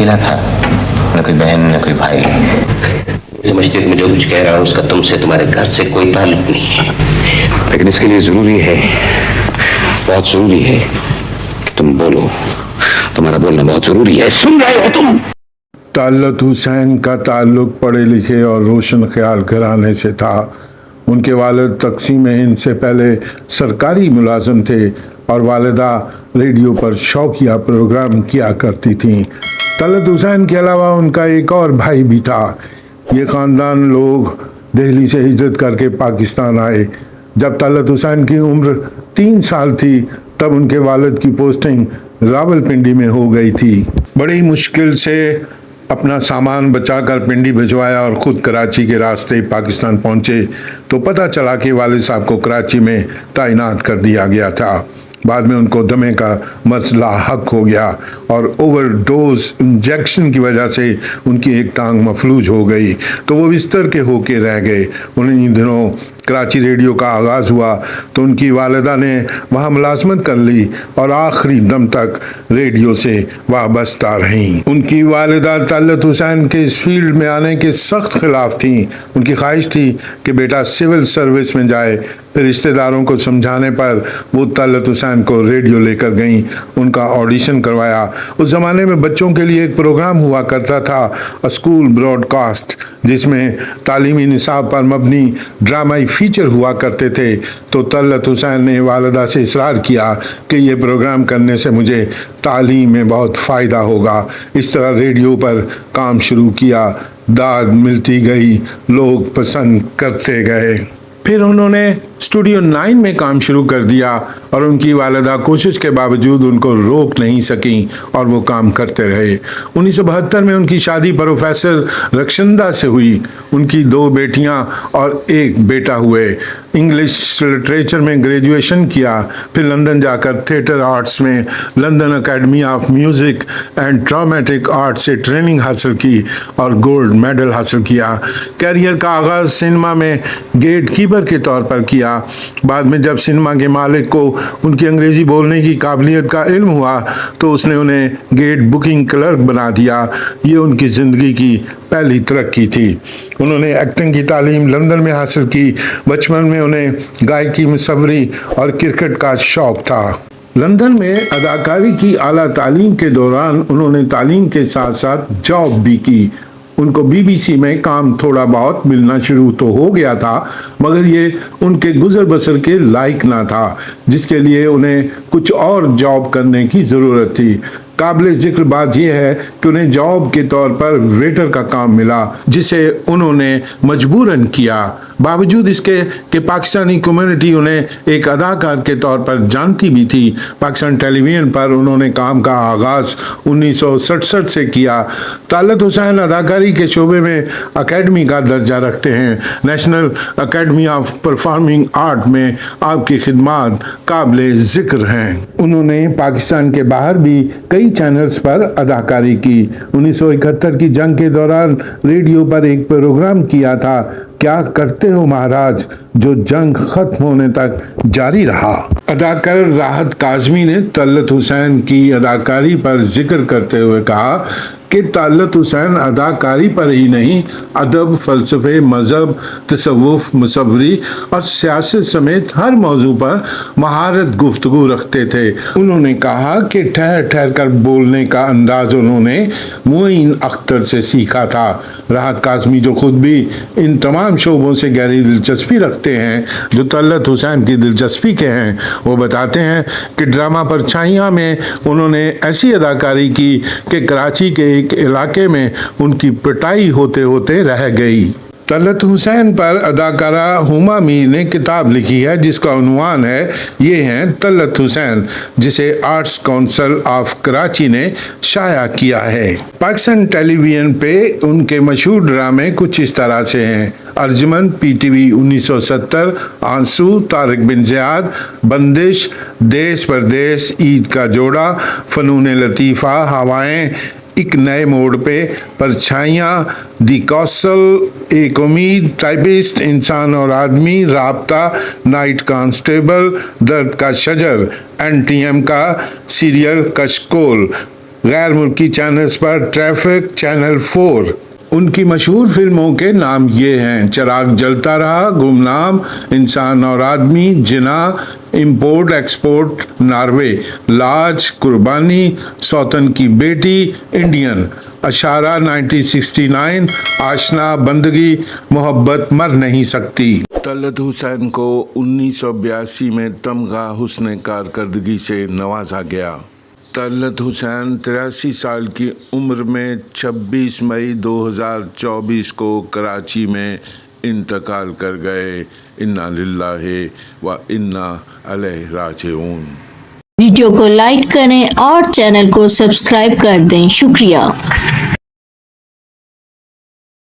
अकेला था, न कोई बहन न कोई भाई। समझते हो मैं जो कुछ कह रहा हूँ उसका तुमसे तुम्हारे घर से कोई ताल्लुक नहीं है, लेकिन इसके लिए जरूरी है, बहुत जरूरी है कि तुम बोलो। तुम्हारा बोलना बहुत जरूरी है, सुन रहे हो तुम? तलत हुसैन का ताल्लुक पढ़े लिखे और रोशन ख्याल घराने से था। उनके वालिद तक़सीम हिंद से पहले सरकारी मुलाजिम थे और वालिदा रेडियो पर शौकिया प्रोग्राम किया करती थीं। तलत हुसैन के अलावा उनका एक और भाई भी था। ये ख़ानदान लोग दिल्ली से हिजरत करके पाकिस्तान आए। जब तलत हुसैन की उम्र 3 साल थी तब उनके वालिद की पोस्टिंग रावलपिंडी में हो गई थी। बड़ी मुश्किल से अपना सामान बचाकर पिंडी भिजवाया और ख़ुद कराची के रास्ते पाकिस्तान पहुंचे तो पता चला कि वालिद साहब को कराची में तैनात कर दिया गया था। बाद में उनको दमे का मसला हक हो गया और ओवरडोज इंजेक्शन की वजह से उनकी एक टांग मफलूज हो गई तो वो बिस्तर के होके रह गए। उन्हीं दिनों कराची रेडियो का आगाज़ हुआ तो उनकी वालिदा ने वहाँ मुलाजमत कर ली और आखिरी दम तक रेडियो से वाबस्ता रहीं। उनकी वालिदा तलत हुसैन के इस फील्ड में आने के सख्त खिलाफ थीं। उनकी ख्वाहिश थी कि बेटा सिविल सर्विस में जाए। फिर रिश्तेदारों को समझाने पर वो तलत हुसैन को रेडियो लेकर गईं, उनका ऑडिशन करवाया। उस ज़माने में बच्चों के लिए एक प्रोग्राम हुआ करता था स्कूल ब्रॉडकास्ट, जिसमें तालीमी निसाब पर मबनी ड्रामाई फीचर हुआ करते थे। तो तलत हुसैन ने वालिदा से इसरार किया कि ये प्रोग्राम करने से मुझे तालीम में बहुत फ़ायदा होगा। इस तरह रेडियो पर काम शुरू किया, दाद मिलती गई, लोग पसंद करते गए। फिर उन्होंने स्टूडियो 9 में काम शुरू कर दिया और उनकी वालिदा कोशिश के बावजूद उनको रोक नहीं सकीं और वो काम करते रहे। 1972 में उनकी शादी प्रोफेसर रक्षंदा से हुई। उनकी 2 बेटियां और 1 बेटा हुए। इंग्लिश लिटरेचर में ग्रेजुएशन किया, फिर लंदन जाकर थिएटर आर्ट्स में London academy of music and dramatic art से ट्रेनिंग हासिल की और गोल्ड मेडल हासिल किया। कैरियर का आगाज़ सिनेमा में गेट कीपर के तौर पर किया। बाद में जब सिनेमा के मालिक को उनकी अंग्रेज़ी बोलने की काबिलियत का इल्म हुआ तो उसने उन्हें गेट बुकिंग क्लर्क बना दिया। ये उनकी ज़िंदगी की पहली तरक्की थी। उन्होंने एक्टिंग की तालीम लंदन में हासिल की। बचपन में उन्हें गायकी, मुसव्वरी और क्रिकेट का शौक़ था। लंदन में अदाकारी की आला तालीम के दौरान उन्होंने तालीम के साथ साथ जॉब भी की। उनको बीबीसी में काम थोड़ा बहुत मिलना शुरू तो हो गया था, मगर ये उनके गुजर बसर के लायक ना था, जिसके लिए उन्हें कुछ और जॉब करने की ज़रूरत थी। काबिल ज़िक्र बात यह है कि उन्हें जॉब के तौर पर वेटर का काम मिला, जिसे उन्होंने मजबूरन किया। बावजूद इसके कि पाकिस्तानी कम्युनिटी उन्हें एक अदाकार के तौर पर जानती भी थी। पाकिस्तान टेलीविज़न पर उन्होंने काम का आगाज़ 1967 से किया। तलत हुसैन अदाकारी के शोबे में अकेडमी का दर्जा रखते हैं। National academy of performing art में आपकी खिदमात काबिल ज़िक्र हैं। उन्होंने पाकिस्तान के बाहर भी कई चैनल्स पर अदाकारी की। 1971 की जंग के दौरान रेडियो पर एक प्रोग्राम किया था, क्या करते हो महाराज, जो जंग खत्म होने तक जारी रहा। अदाकार राहत काज़मी ने तलत हुसैन की अदाकारी पर जिक्र करते हुए कहा कि तलत हुसैन अदाकारी पर ही नहीं, अदब, फ़लसफ़े, मज़हब, तसव्वुफ़, मुसव्वरी और सियासत समेत हर मौजू पर महारत गुफ्तगू रखते थे। उन्होंने कहा कि ठहर ठहर कर बोलने का अंदाज़ उन्होंने मोइन अख्तर से सीखा था। राहत काज़मी, जो खुद भी इन तमाम शोबों से गहरी दिलचस्पी रखते हैं जो तलत हुसैन की दिलचस्पी के हैं, वो बताते हैं कि ड्रामा परछाइयाँ में उन्होंने ऐसी अदाकारी की कि कराची के एक इलाके में उनकी पिटाई होते होते रह गई। तलत हुसैन पर अदाकारा हुमा मीर ने किताब लिखी है जिसका उन्वान है ये हैं तलत हुसैन, जिसे आर्ट्स काउंसिल ऑफ कराची ने शाया किया है। पाकिस्तान टेलीविज़न पे उनके मशहूर ड्रामे कुछ इस तरह से हैं: अर्जुमन, पीटीवी 1970, आंसू, तारिक बिन ज़ियाद, बंदिश, देश परदेश, ईद का जोड़ा, फ़नून लतीफ़ा, हवाएं, एक नए मोड़ पे, परछाइयाँ, दी कौशल, एक उम्मीद, टाइपिस्ट, इंसान और आदमी, राब्ता, नाइट कांस्टेबल, दर्द का शजर, एनटीएम का सीरियल कशकोल, गैर मुल्की चैनल्स पर ट्रैफिक चैनल 4। उनकी मशहूर फिल्मों के नाम ये हैं: चिराग जलता रहा, गुमनाम, इंसान और आदमी, जिना, इंपोर्ट एक्सपोर्ट, नॉर्वे, लाज, कुर्बानी, सौतन की बेटी, इंडियन, अशारा 1969, आशना, बंदगी, मोहब्बत मर नहीं सकती। तलत हुसैन को 1982 में तमगा हुस्न कारकर्दगी से नवाजा गया। तलत हुसैन 83 साल की उम्र में 26 मई 2024 को कराची में इंतकाल कर गए। इन्ना लिल्लाहि व इन्ना अलैहि राजिऊन। वीडियो को लाइक करें और चैनल को सब्सक्राइब कर दें। शुक्रिया।